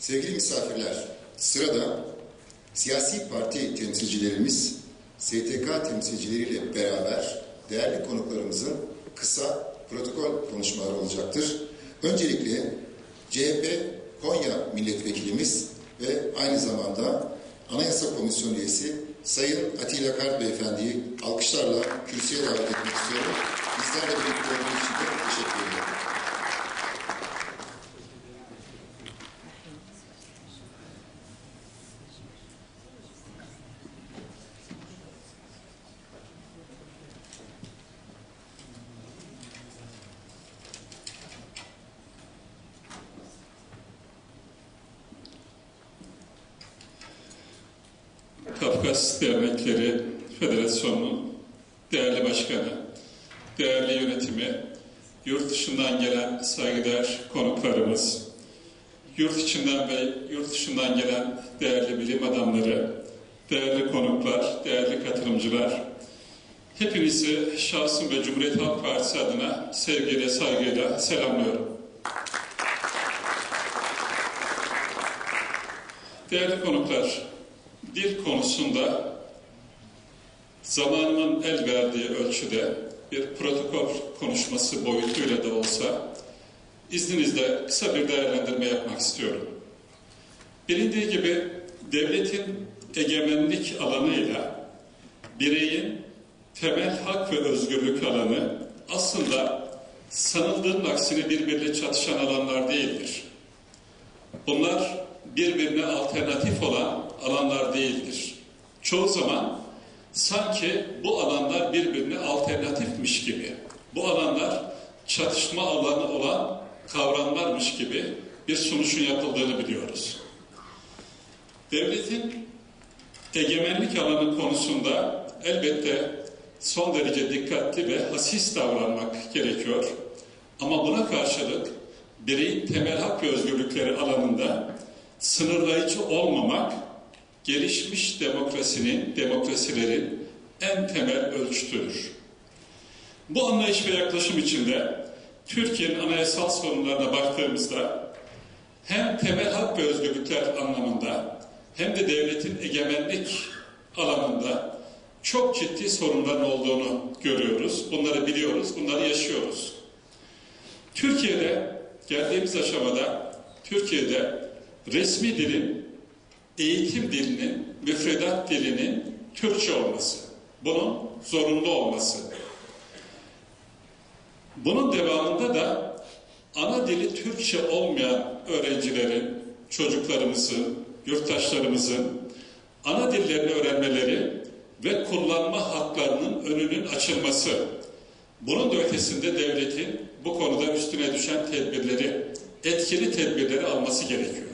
Sevgili misafirler, sırada siyasi parti temsilcilerimiz, STK temsilcileriyle beraber değerli konuklarımızın kısa protokol konuşmaları olacaktır. Öncelikle CHP Konya Milletvekilimiz ve aynı zamanda Anayasa Komisyonu üyesi Sayın Atilla Kart Beyefendi'yi alkışlarla kürsüye davet etmek istiyorum. Bizlerle birlikte olduğu için de teşekkür ederim. Kafkas Dernekleri Federasyonu değerli başkanı, değerli yönetimi, yurt dışından gelen saygıdeğer konuklarımız, yurt içinden ve yurt dışından gelen değerli bilim adamları, değerli konuklar, değerli katılımcılar, hepinizi şahsım ve Cumhuriyet Halk Partisi adına sevgiyle, saygıyla selamlıyorum. Değerli konuklar, dil konusunda zamanımın el verdiği ölçüde bir protokol konuşması boyutuyla da olsa izninizle kısa bir değerlendirme yapmak istiyorum. Bilindiği gibi devletin egemenlik alanıyla bireyin temel hak ve özgürlük alanı aslında sanıldığının aksine birbiriyle çatışan alanlar değildir. Bunlar birbirine alternatif olan alanlar değildir. Çoğu zaman sanki bu alanlar birbirine alternatifmiş gibi, bu alanlar çatışma alanı olan kavramlarmış gibi bir sunuşun yapıldığını biliyoruz. Devletin egemenlik alanı konusunda elbette son derece dikkatli ve hassiz davranmak gerekiyor. Ama buna karşılık bireyin temel hak ve özgürlükleri alanında sınırlayıcı olmamak, gelişmiş demokrasilerin en temel ölçütüdür. Bu anlayış ve yaklaşım içinde Türkiye'nin anayasal sorunlarına baktığımızda hem temel hak ve özgürlükler anlamında hem de devletin egemenlik alanında çok ciddi sorunların olduğunu görüyoruz. Bunları biliyoruz, bunları yaşıyoruz. Türkiye'de geldiğimiz aşamada Türkiye'de resmi dilin, eğitim dilinin, müfredat dilinin Türkçe olması, bunun zorunlu olması. Bunun devamında da ana dili Türkçe olmayan öğrencilerin, çocuklarımızın, yurttaşlarımızın ana dillerini öğrenmeleri ve kullanma haklarının önünün açılması. Bunun da ötesinde devletin bu konuda üstüne düşen tedbirleri, etkili tedbirleri alması gerekiyor.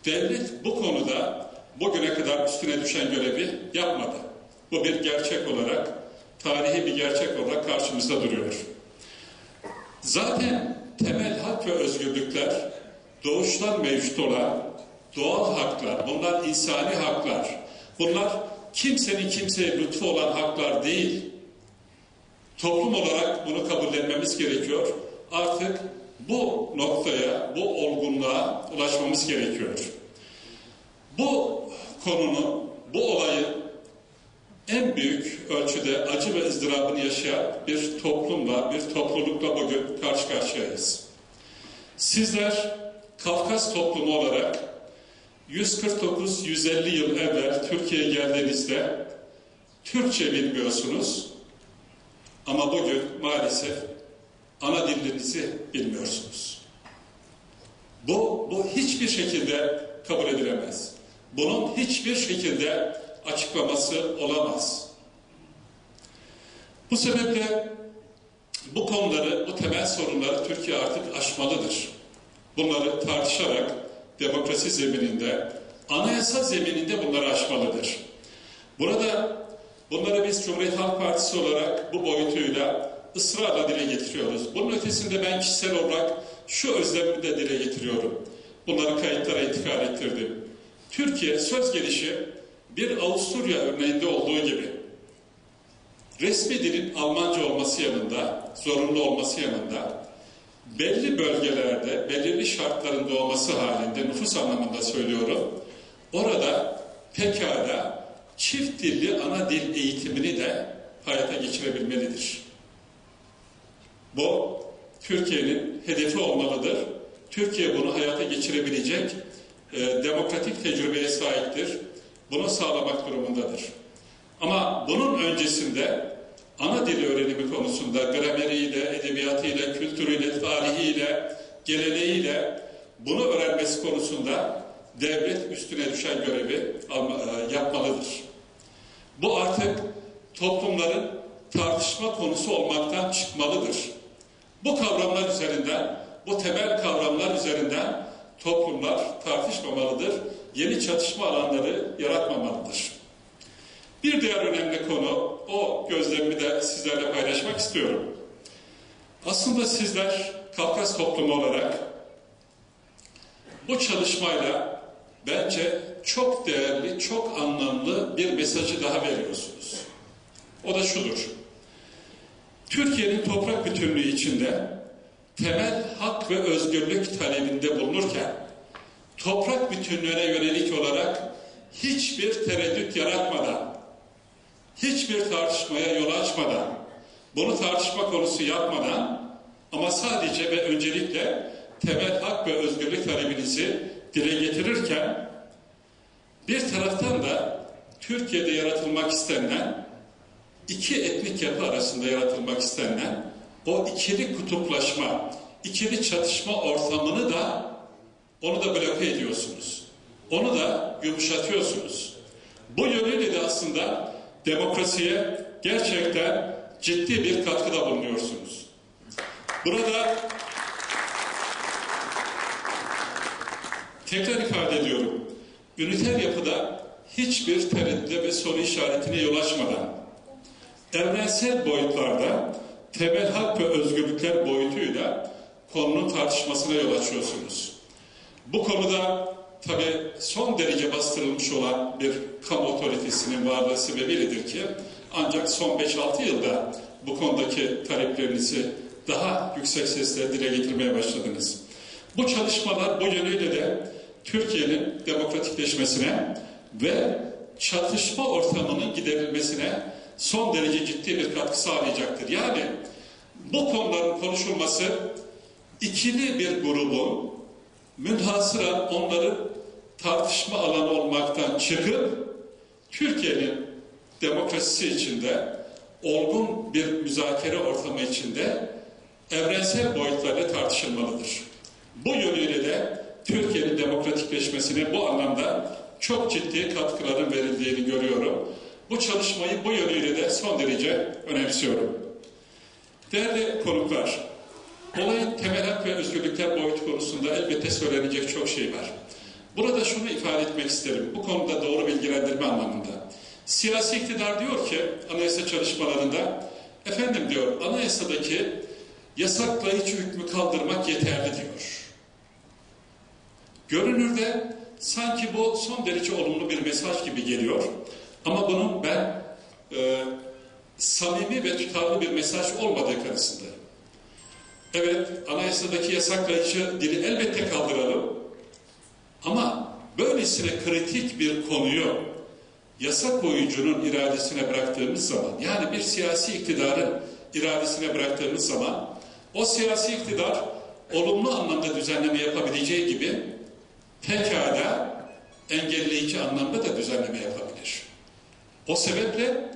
Devlet bu konuda bugüne kadar üstüne düşen görevi yapmadı. Bu bir gerçek olarak, tarihi bir gerçek olarak karşımızda duruyor. Zaten temel hak ve özgürlükler doğuştan mevcut olan doğal haklar, bunlar insani haklar. Bunlar kimsenin kimseye lütfu olan haklar değil. Toplum olarak bunu kabullenmemiz gerekiyor. Artık bu noktaya, bu olgunluğa ulaşmamız gerekiyor. Bu konunun, bu olayın en büyük ölçüde acı ve ızdırabını yaşayan bir toplumla, bir toplulukla bugün karşı karşıyayız. Sizler Kafkas toplumu olarak 149-150 yıl evvel Türkiye'ye geldiğinizde Türkçe bilmiyorsunuz ama bugün maalesef ana dilinizi bilmiyorsunuz. Bu hiçbir şekilde kabul edilemez. Bunun hiçbir şekilde açıklaması olamaz. Bu sebeple bu konuları, bu temel sorunları Türkiye artık aşmalıdır. Bunları tartışarak demokrasi zemininde, anayasa zemininde bunları aşmalıdır. Bunları biz Cumhuriyet Halk Partisi olarak bu boyutuyla ısrarla dile getiriyoruz. Bunun ötesinde ben kişisel olarak şu özlemimi de dile getiriyorum. Bunları kayıtlara intikal ettirdim. Türkiye söz gelişi bir Avusturya örneğinde olduğu gibi resmi dilin Almanca olması yanında, zorunlu olması yanında belli bölgelerde, belirli şartların doğması halinde, nüfus anlamında söylüyorum, orada pekala çift dilli ana dil eğitimini de hayata geçirebilmelidir. Bu Türkiye'nin hedefi olmalıdır. Türkiye bunu hayata geçirebilecek demokratik tecrübeye sahiptir. Bunu sağlamak durumundadır. Ama bunun öncesinde ana dil öğrenimi konusunda grameriyle, edebiyatıyla, kültürüyle, tarihiyle, geleneğiyle bunu öğrenmesi konusunda devlet üstüne düşen görevi yapmalıdır. Bu artık toplumların tartışma konusu olmaktan çıkmalıdır. Bu kavramlar üzerinden, bu temel kavramlar üzerinden toplumlar tartışmamalıdır. Yeni çatışma alanları yaratmamalıdır. Bir diğer önemli konu, o gözlemimi de sizlerle paylaşmak istiyorum. Aslında sizler Kafkas toplumu olarak bu çalışmayla bence çok değerli, çok anlamlı bir mesajı daha veriyorsunuz. O da şudur. Türkiye'nin toprak bütünlüğü içinde temel hak ve özgürlük talebinde bulunurken toprak bütünlüğüne yönelik olarak hiçbir tereddüt yaratmadan, hiçbir tartışmaya yol açmadan, bunu tartışma konusu yapmadan ama sadece ve öncelikle temel hak ve özgürlük talebinizi dile getirirken bir taraftan da Türkiye'de yaratılmak istenilen iki etnik yapı arasında yaratılmak istenilen o ikili kutuplaşma, ikili çatışma ortamını da onu da bloke ediyorsunuz. Onu da yumuşatıyorsunuz. Bu yönüyle de aslında demokrasiye gerçekten ciddi bir katkıda bulunuyorsunuz. Burada tekrar ifade ediyorum. Üniter yapıda hiçbir tereddüde ve soru işaretine yol açmadan evrensel boyutlarda temel hak ve özgürlükler boyutuyla konunun tartışmasına yol açıyorsunuz. Bu konuda tabii son derece bastırılmış olan bir kamu otoritesinin varlığı sebebiyledir ki ancak son 5-6 yılda bu konudaki taleplerinizi daha yüksek sesle dile getirmeye başladınız. Bu çalışmalar bu yönüyle de Türkiye'nin demokratikleşmesine ve çatışma ortamının giderilmesine son derece ciddi bir katkı sağlayacaktır. Yani bu konuların konuşulması ikili bir grubun münhasıran onların tartışma alanı olmaktan çıkıp Türkiye'nin demokrasisi içinde olgun bir müzakere ortamı içinde evrensel boyutlarla tartışılmalıdır. Bu yönüyle de Türkiye'nin demokratikleşmesine bu anlamda çok ciddi katkıların verildiğini görüyorum. Bu çalışmayı bu yönüyle de son derece önemsiyorum. Değerli konuklar, olayın temel hak ve özgürlükler boyutu konusunda elbette söylenecek çok şey var. Burada şunu ifade etmek isterim, bu konuda doğru bilgilendirme anlamında. Siyasi iktidar diyor ki, anayasa çalışmalarında, efendim diyor, anayasadaki yasaklayıcı hükmü kaldırmak yeterli diyor. Görünürde sanki bu son derece olumlu bir mesaj gibi geliyor. Ama bunun ben samimi ve tutarlı bir mesaj olmadığı kanısındayım. Evet, anayasadaki yasaklayıcı dili elbette kaldıralım. Ama böylesine kritik bir konuyu yasa koyucunun iradesine bıraktığımız zaman, yani bir siyasi iktidarın iradesine bıraktığımız zaman, o siyasi iktidar olumlu anlamda düzenleme yapabileceği gibi pekala engelleyici anlamda da düzenleme yapabilir. O sebeple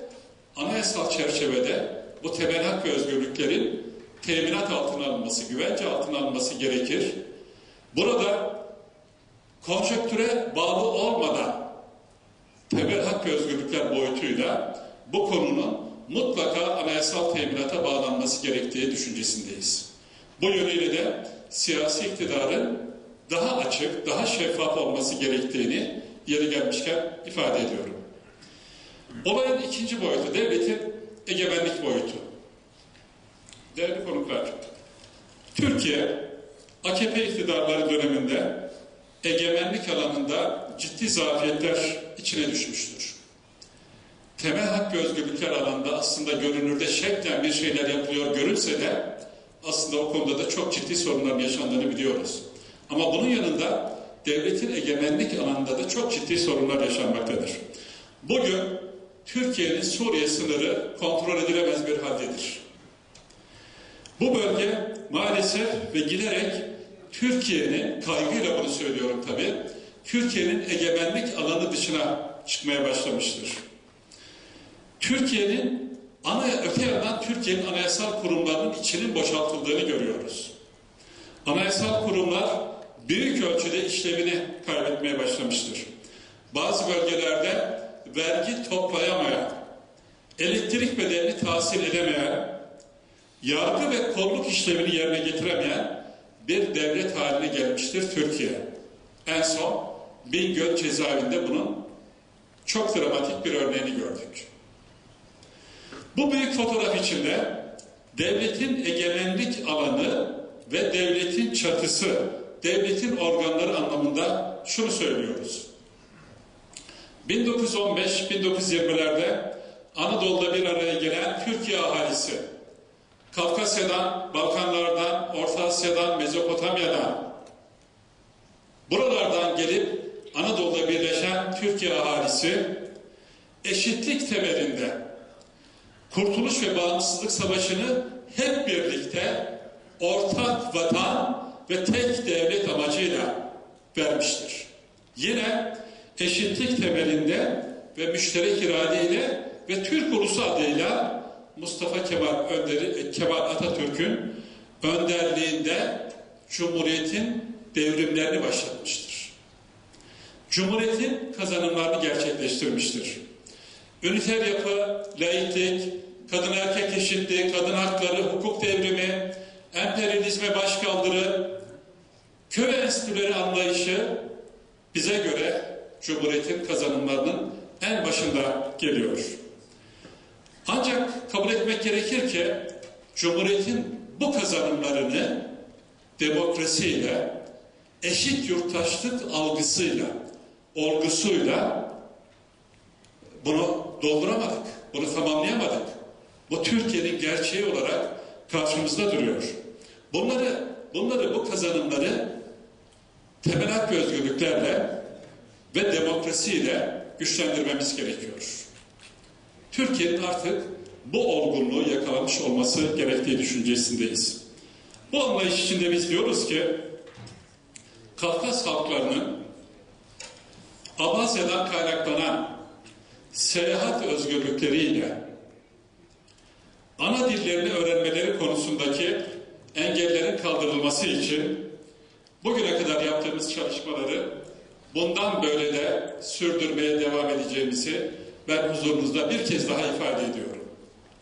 anayasal çerçevede bu temel hak ve özgürlüklerin teminat altına alınması, güvence altına alınması gerekir. Burada konjonktüre bağlı olmadan temel hak ve özgürlükler boyutuyla bu konunun mutlaka anayasal teminata bağlanması gerektiği düşüncesindeyiz. Bu yönüyle de siyasi iktidarın daha açık, daha şeffaf olması gerektiğini yeri gelmişken ifade ediyorum. Olayın ikinci boyutu, devletin egemenlik boyutu. Değerli konuklar, Türkiye, AKP iktidarları döneminde egemenlik alanında ciddi zafiyetler içine düşmüştür. Temel hak ve özgürlükler alanında aslında görünürde şeklen bir şeyler yapılıyor görünse de aslında o konuda da çok ciddi sorunların yaşandığını biliyoruz. Ama bunun yanında devletin egemenlik alanında da çok ciddi sorunlar yaşanmaktadır. Bugün Türkiye'nin Suriye sınırı kontrol edilemez bir haldedir. Bu bölge maalesef ve giderek Türkiye'nin, kaygıyla bunu söylüyorum tabii, Türkiye'nin egemenlik alanı dışına çıkmaya başlamıştır. Öte yandan Türkiye'nin anayasal kurumlarının içinin boşaltıldığını görüyoruz. Anayasal kurumlar büyük ölçüde işlevini kaybetmeye başlamıştır. Bazı bölgelerde vergi toplayamayan, elektrik bedelini tahsil edemeyen, yargı ve kolluk işlevini yerine getiremeyen bir devlet haline gelmiştir Türkiye. En son Bingöl cezaevinde bunun çok dramatik bir örneğini gördük. Bu büyük fotoğraf içinde devletin egemenlik alanı ve devletin çatısı, devletin organları anlamında şunu söylüyoruz. 1915-1920'lerde Anadolu'da bir araya gelen Türkiye ahalisi, Kafkasya'dan, Balkanlardan, Orta Asya'dan, Mezopotamya'dan, buralardan gelip Anadolu'da birleşen Türkiye ahalisi eşitlik temelinde Kurtuluş ve Bağımsızlık Savaşı'nı hep birlikte ortak vatan ve tek devlet amacıyla vermiştir. Yine eşitlik temelinde ve müşterek iradeyle ve Türk ulusu adıyla Mustafa Kemal Atatürk'ün önderliğinde Cumhuriyet'in devrimlerini başlatmıştır. Cumhuriyet'in kazanımlarını gerçekleştirmiştir. Üniter yapı, laiklik, kadın erkek eşitliği, kadın hakları, hukuk devrimi, emperyalizme başkaldırı, köle enstitüleri anlayışı bize göre Cumhuriyet'in kazanımlarının en başında geliyor. Ancak kabul etmek gerekir ki Cumhuriyet'in bu kazanımlarını demokrasiyle, eşit yurttaşlık algısıyla, olgusuyla bunu dolduramadık, bunu tamamlayamadık. Bu Türkiye'nin gerçeği olarak karşımızda duruyor. Bu kazanımları temel hak ve özgürlüklerle ve demokrasiyle güçlendirmemiz gerekiyor. Türkiye'nin artık bu olgunluğu yakalamış olması gerektiği düşüncesindeyiz. Bu anlayış içinde biz diyoruz ki Kafkas halklarının Abazya'dan kaynaklanan seyahat özgürlükleriyle ana dillerini öğrenmeleri konusundaki engellerin kaldırılması için bugüne kadar yaptığımız çalışmaları bundan böyle de sürdürmeye devam edeceğimizi ben huzurunuzda bir kez daha ifade ediyorum.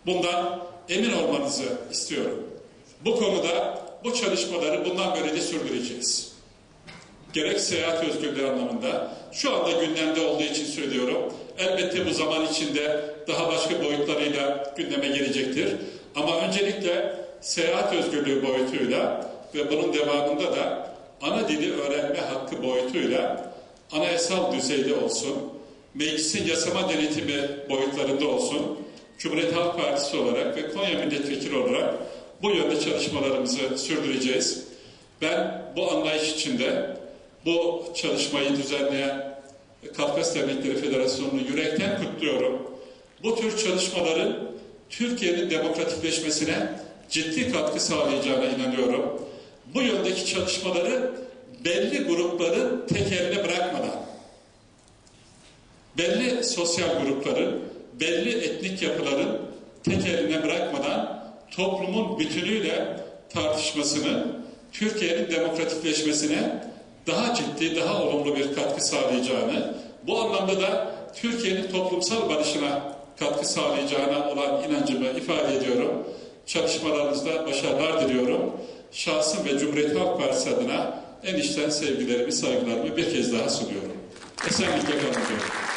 Bundan emin olmanızı istiyorum. Bu konuda bu çalışmaları bundan böyle de sürdüreceğiz. Gerek seyahat özgürlüğü anlamında, şu anda gündemde olduğu için söylüyorum. Elbette bu zaman içinde daha başka boyutlarıyla gündeme gelecektir. Ama öncelikle seyahat özgürlüğü boyutuyla ve bunun devamında da ana dili öğrenme hakkı boyutuyla anayasal düzeyde olsun, meclisin yasama denetimi boyutlarında olsun, Cumhuriyet Halk Partisi olarak ve Konya Milletvekili olarak bu yönde çalışmalarımızı sürdüreceğiz. Ben bu anlayış içinde bu çalışmayı düzenleyen Kafkas Dernekleri Federasyonu'nu yürekten kutluyorum. Bu tür çalışmaların Türkiye'nin demokratikleşmesine ciddi katkı sağlayacağına inanıyorum. Bu yöndeki çalışmaları belli grupların tek eline bırakmadan, belli sosyal grupların, belli etnik yapıların tek eline bırakmadan toplumun bütünüyle tartışmasını, Türkiye'nin demokratikleşmesine daha ciddi, daha olumlu bir katkı sağlayacağını, bu anlamda da Türkiye'nin toplumsal barışına katkı sağlayacağına olan inancımı ifade ediyorum. Çalışmalarınızda başarılar diliyorum. Şahsım ve Cumhuriyet Halk Partisi adına en içten sevgilerimi, saygılarımı bir kez daha sunuyorum. Esenlikle kalın.